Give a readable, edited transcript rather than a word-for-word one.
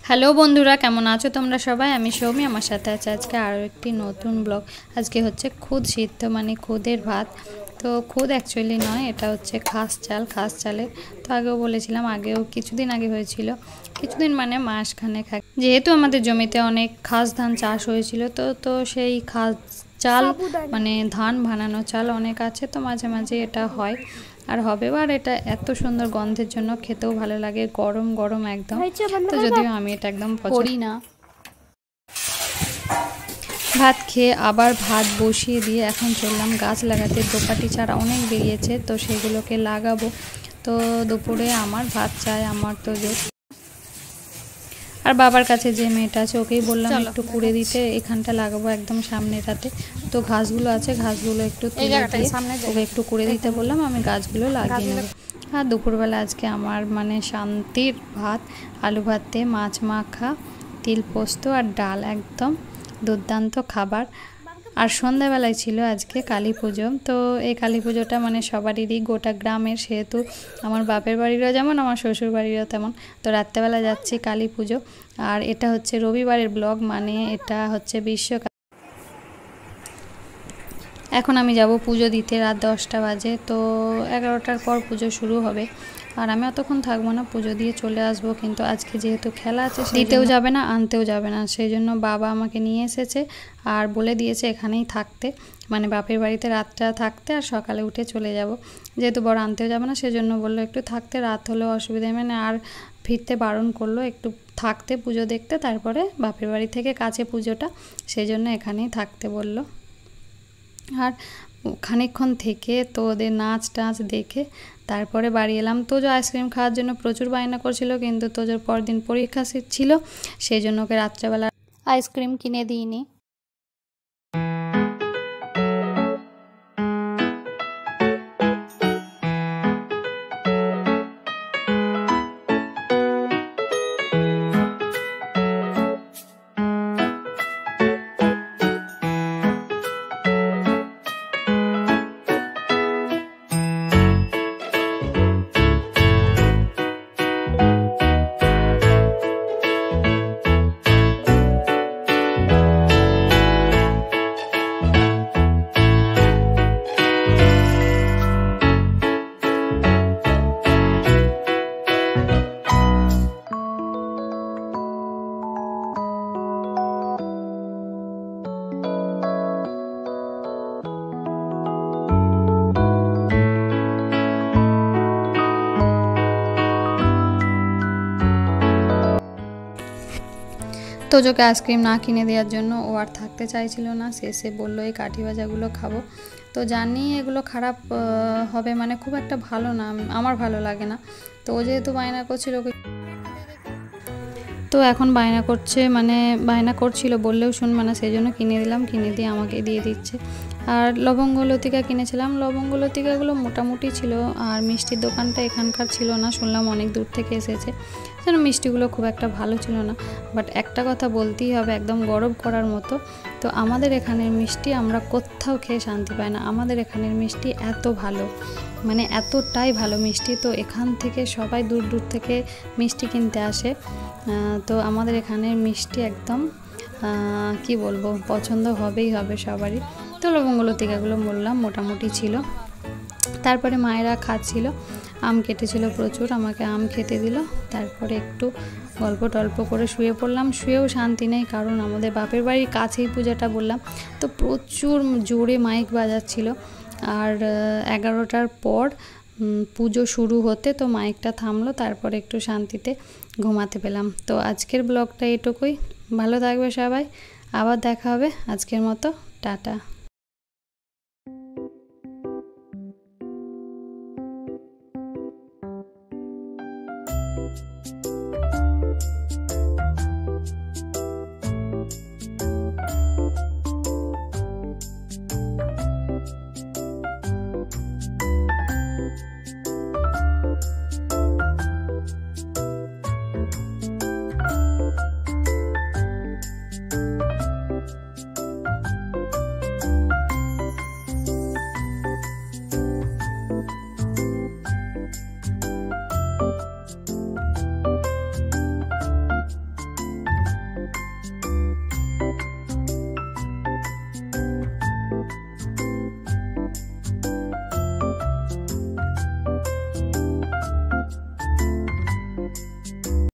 Hello বন্ধুরা, কেমন আছো তোমরা সবাই? আমি সৌমি, আমার সাথে আছে আজকে আরও একটি নতুন ব্লগ। আজকে হচ্ছে খুদ সিদ্ধ, মানে খুদের ভাত। তো খুদ অ্যাকচুয়ালি নয়, এটা হচ্ছে খাস চালের। তো আগেও বলেছিলাম, আগেও কিছুদিন আগে হয়েছিল, কিছুদিন মানে মাসখানেক আগে। যেহেতু আমাদের জমিতে অনেক খাস ধান চাষ হয়েছিল, তো সেই খাস চাল মানে ধান বানানো চাল অনেক আছে, তো মাঝে মাঝে এটা হয় আর হবে। আর এটা এত সুন্দর গন্ধের জন্য খেতেও ভালো লাগে, গরম গরম একদম। তো যদিও আমি এটা একদম করি না। ভাত খেয়ে আবার ভাত বসিয়ে দিয়ে এখন চললাম গাছ লাগাতে। দোপাটি চারা অনেক বেরিয়েছে, তো সেগুলোকে লাগাবো। তো দুপুরে আমার ভাত চাই, আমার তো জোর। আর বাবার কাছে যে মেয়েটা আছে ওকেই বললাম একটু কুড়ে দিতে, এখানটা লাগাবো একদম সামনেটাতে। তো ঘাসগুলো আছে, ঘাসগুলো একটু ওকে একটু কুড়ে দিতে বললাম, আমি গাছগুলো লাগিয়ে নেব। আর দুপুরবেলা আজকে আমার মানে শান্তির ভাত, আলু ভাত দিয়ে মাছ মাখা, তিল পোস্ত আর ডাল, একদম দুর্দান্ত খাবার। আর সন্ধ্যাবেলায় ছিল আজকে কালী পুজো। তো এই কালী পুজোটা মানে সবারই, গোটা গ্রামের, সেহেতু আমার বাপের বাড়িরও যেমন আমার শ্বশুর বাড়িরও তেমন। তো রাত্রেবেলা যাচ্ছি কালী পুজো। আর এটা হচ্ছে রবিবারের ব্লগ, মানে এটা হচ্ছে বিশ্বকাপ। এখন আমি যাব পুজো দিতে, রাত 10টা বাজে। তো 11টার পর পুজো শুরু হবে, আর আমি অতক্ষণ থাকবো না, পুজো দিয়ে চলে আসবো। কিন্তু আজকে যেহেতু খেলা আছে, দিতেও যাবে না আনতেও যাবে না, সেই জন্য বাবা আমাকে নিয়ে এসেছে আর বলে দিয়েছে এখানেই থাকতে, মানে বাপের বাড়িতে রাতটা থাকতে, আর সকালে উঠে চলে যাব। যেহেতু বড় আনতেও যাবে না, সেজন্য বললো একটু থাকতে, রাত হলেও অসুবিধা, মানে আর ফিরতে বারণ করলো, একটু থাকতে পুজো দেখতে, তারপরে বাপের বাড়ি থেকে কাছে পুজোটা, সেই জন্য এখানেই থাকতে বললো। আর খানিকক্ষণ থেকে তো ওদের নাচ টাচ দেখে তারপরে বাড়ি এলাম। তোজো আইসক্রিম খাওয়ার জন্য প্রচুর বায়না করছিল, কিন্তু তোজোর পরদিন পরীক্ষা ছিল, সেই জন্য ওকে রাত্রেবেলা আইসক্রিম কিনে দিইনি। তোজোকে আইসক্রিম না কিনে দেওয়ার জন্য ও আর থাকতে চাইছিল না, শেষে বললো এই কাঠি ভাজাগুলো খাবো। তো জানি এগুলো খারাপ হবে, মানে খুব একটা ভালো না, আমার ভালো লাগে না। তো ও যেহেতু বায়না করছিল, তো এখন বায়না করছে, মানে বায়না করছিল, বললেও শুনবে না, সেই জন্য কিনে দিলাম, কিনে দিয়ে আমাকে দিয়ে দিচ্ছে। আর লবঙ্গ লতিকা কিনেছিলাম, লবঙ্গ লতিকাগুলো মোটামুটি ছিল, আর মিষ্টির দোকানটা এখানকার ছিল না, শুনলাম অনেক দূর থেকে এসেছে, যেন মিষ্টিগুলো খুব একটা ভালো ছিল না। বাট একটা কথা বলতেই হবে, একদম গরম করার মতো, তো আমাদের এখানের মিষ্টি আমরা কোথাও খেয়ে শান্তি পাই না। আমাদের এখানের মিষ্টি এত ভালো, মানে এতটাই ভালো মিষ্টি। তো এখান থেকে সবাই দূর দূর থেকে মিষ্টি কিনতে আসে। তো আমাদের এখানের মিষ্টি একদম কি বলবো, পছন্দ হবেই হবে সবারই। তো লবঙ্গ লতিকাগুলো বললাম মোটামুটি ছিল। তারপরে মায়েরা খাচ্ছিল, আম কেটেছিল প্রচুর, আমাকে আম খেতে দিল। তারপরে একটু গল্প টল্প করে শুয়ে পড়লাম। শুয়েও শান্তি নেই, কারণ আমাদের বাপের বাড়ির কাছেই পূজাটা বললাম, তো প্রচুর জোরে মাইক বাজাচ্ছিল। আর 11টার পর পুজো শুরু হতে তো মাইকটা থামলো, তারপরে একটু শান্তিতে ঘুমাতে পেলাম। তো আজকের ব্লগটা এটুকুই, ভালো থাকবে সবাই, আবার দেখা হবে, আজকের মতো টাটা।